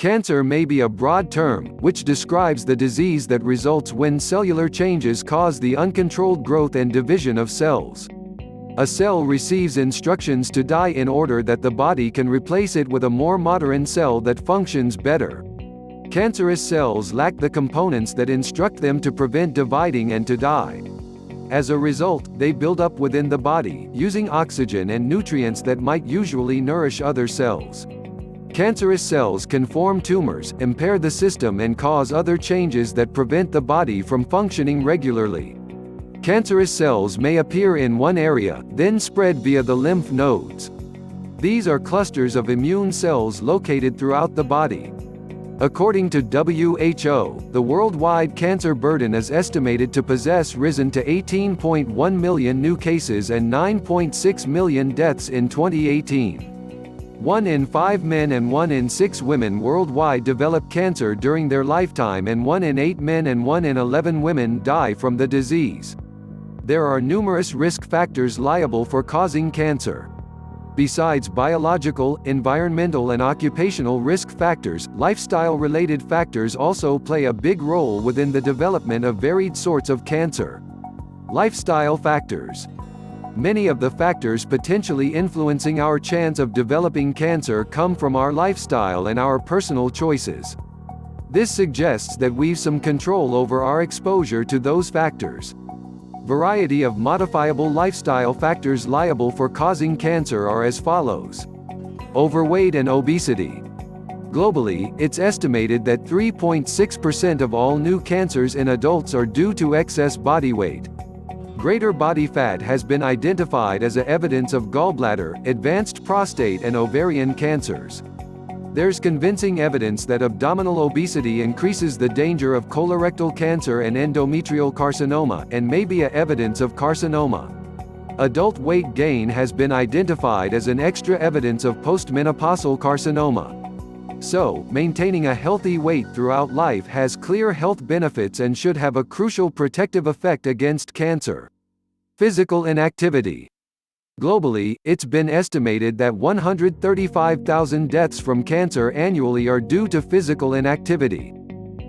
Cancer may be a broad term, which describes the disease that results when cellular changes cause the uncontrolled growth and division of cells. A cell receives instructions to die in order that the body can replace it with a more modern cell that functions better. Cancerous cells lack the components that instruct them to prevent dividing and to die. As a result, they build up within the body, using oxygen and nutrients that might usually nourish other cells. Cancerous cells can form tumors, impair the system and cause other changes that prevent the body from functioning regularly. Cancerous cells may appear in one area, then spread via the lymph nodes. These are clusters of immune cells located throughout the body. According to WHO, the worldwide cancer burden is estimated to possess risen to 18.1 million new cases and 9.6 million deaths in 2018. 1 in 5 men and 1 in 6 women worldwide develop cancer during their lifetime, and 1 in 8 men and 1 in 11 women die from the disease. There are numerous risk factors liable for causing cancer. Besides biological, environmental and occupational risk factors, lifestyle-related factors also play a big role within the development of varied sorts of cancer. Lifestyle factors. Many of the factors potentially influencing our chance of developing cancer come from our lifestyle and our personal choices. This suggests that we've some control over our exposure to those factors. Variety of modifiable lifestyle factors liable for causing cancer are as follows. Overweight and obesity. Globally, it's estimated that 3.6% of all new cancers in adults are due to excess body weight. Greater body fat has been identified as evidence of gallbladder, advanced prostate and ovarian cancers. There's convincing evidence that abdominal obesity increases the danger of colorectal cancer and endometrial carcinoma, and may be evidence of carcinoma. Adult weight gain has been identified as an extra evidence of postmenopausal carcinoma. So, maintaining a healthy weight throughout life has clear health benefits and should have a crucial protective effect against cancer. Physical inactivity. Globally, it's been estimated that 135,000 deaths from cancer annually are due to physical inactivity.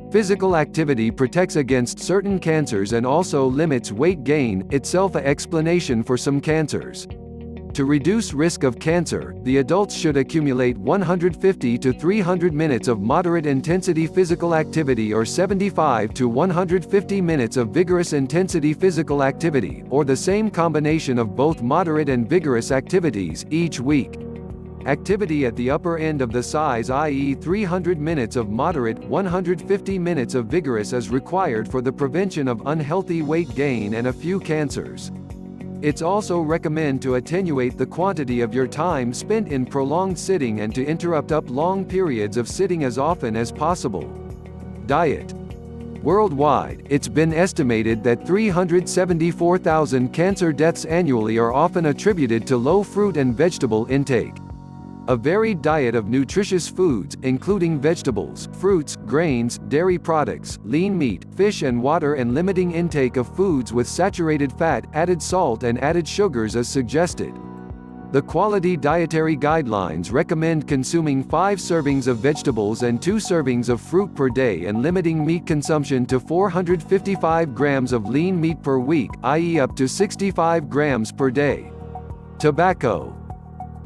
Physical activity protects against certain cancers and also limits weight gain, itself an explanation for some cancers. To reduce risk of cancer, the adults should accumulate 150 to 300 minutes of moderate intensity physical activity or 75 to 150 minutes of vigorous intensity physical activity, or the same combination of both moderate and vigorous activities, each week. Activity at the upper end of the size, i.e. 300 minutes of moderate, 150 minutes of vigorous, is required for the prevention of unhealthy weight gain and a few cancers. It's also recommended to attenuate the quantity of your time spent in prolonged sitting and to interrupt up long periods of sitting as often as possible. Diet. Worldwide, it's been estimated that 374,000 cancer deaths annually are often attributed to low fruit and vegetable intake. A varied diet of nutritious foods, including vegetables, fruits, grains, dairy products, lean meat, fish and water, and limiting intake of foods with saturated fat, added salt and added sugars is suggested. The Quality Dietary Guidelines recommend consuming 5 servings of vegetables and 2 servings of fruit per day and limiting meat consumption to 455 grams of lean meat per week, i.e. up to 65 grams per day. Tobacco.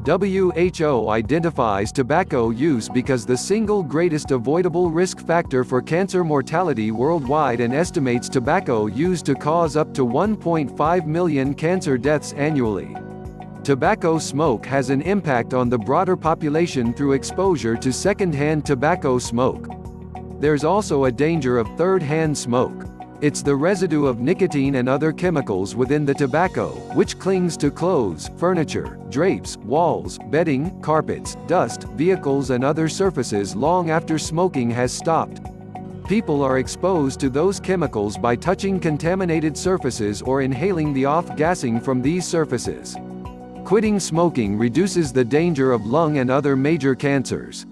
WHO identifies tobacco use because the single greatest avoidable risk factor for cancer mortality worldwide and estimates tobacco use to cause up to 1.5 million cancer deaths annually. Tobacco smoke has an impact on the broader population through exposure to second-hand tobacco smoke. There's also a danger of third-hand smoke. It's the residue of nicotine and other chemicals within the tobacco, which clings to clothes, furniture, drapes, walls, bedding, carpets, dust, vehicles and other surfaces long after smoking has stopped. People are exposed to those chemicals by touching contaminated surfaces or inhaling the off-gassing from these surfaces. Quitting smoking reduces the danger of lung and other major cancers.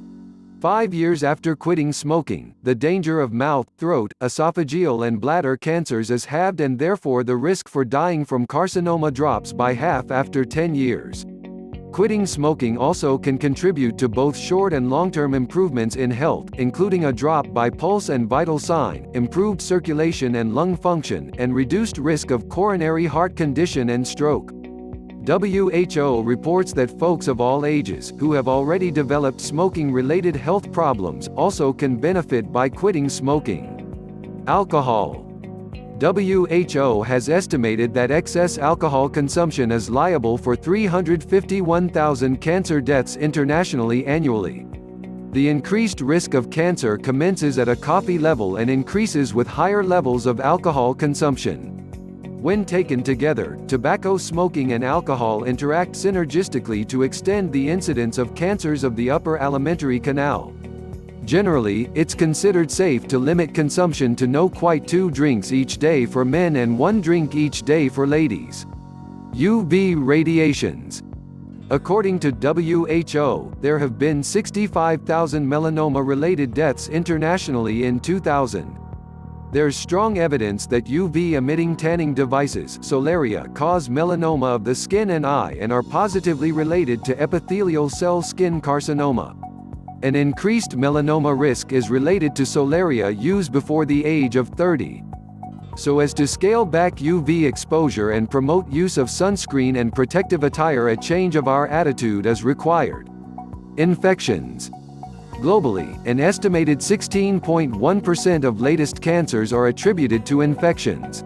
5 years after quitting smoking, the danger of mouth, throat, esophageal and bladder cancers is halved, and therefore the risk for dying from carcinoma drops by half after 10 years. Quitting smoking also can contribute to both short and long-term improvements in health, including a drop by pulse and vital sign, improved circulation and lung function, and reduced risk of coronary heart condition and stroke. WHO reports that folks of all ages, who have already developed smoking-related health problems, also can benefit by quitting smoking. Alcohol. WHO has estimated that excess alcohol consumption is liable for 351,000 cancer deaths internationally annually. The increased risk of cancer commences at a coffee level and increases with higher levels of alcohol consumption. When taken together, tobacco smoking and alcohol interact synergistically to extend the incidence of cancers of the upper alimentary canal. Generally, it's considered safe to limit consumption to no quite 2 drinks each day for men and 1 drink each day for ladies. UV radiations. According to WHO, there have been 65,000 melanoma-related deaths internationally in 2000. There's strong evidence that UV-emitting tanning devices, solaria, cause melanoma of the skin and eye and are positively related to epithelial cell skin carcinoma. An increased melanoma risk is related to solaria used before the age of 30. So as to scale back UV exposure and promote use of sunscreen and protective attire, a change of our attitude is required. Infections. Globally, an estimated 16.1% of latest cancers are attributed to infections.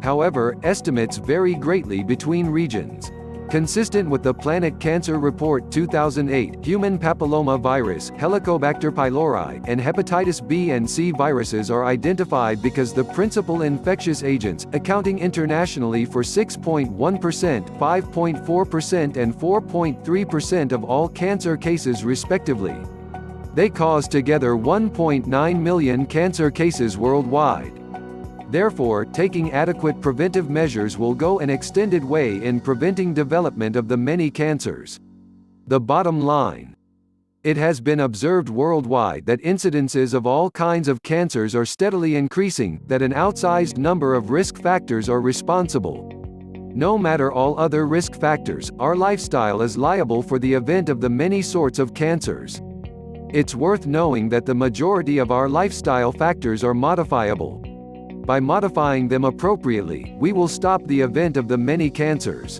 However, estimates vary greatly between regions. Consistent with the Planet Cancer Report 2008, human papilloma virus, Helicobacter pylori, and hepatitis B and C viruses are identified because the principal infectious agents, accounting internationally for 6.1%, 5.4% and 4.3% of all cancer cases respectively. They cause together 1.9 million cancer cases worldwide. Therefore, taking adequate preventive measures will go an extended way in preventing development of the many cancers. The bottom line. It has been observed worldwide that incidences of all kinds of cancers are steadily increasing, that an outsized number of risk factors are responsible. No matter all other risk factors, our lifestyle is liable for the event of the many sorts of cancers. It's worth knowing that the majority of our lifestyle factors are modifiable. By modifying them appropriately, we will stop the event of the many cancers.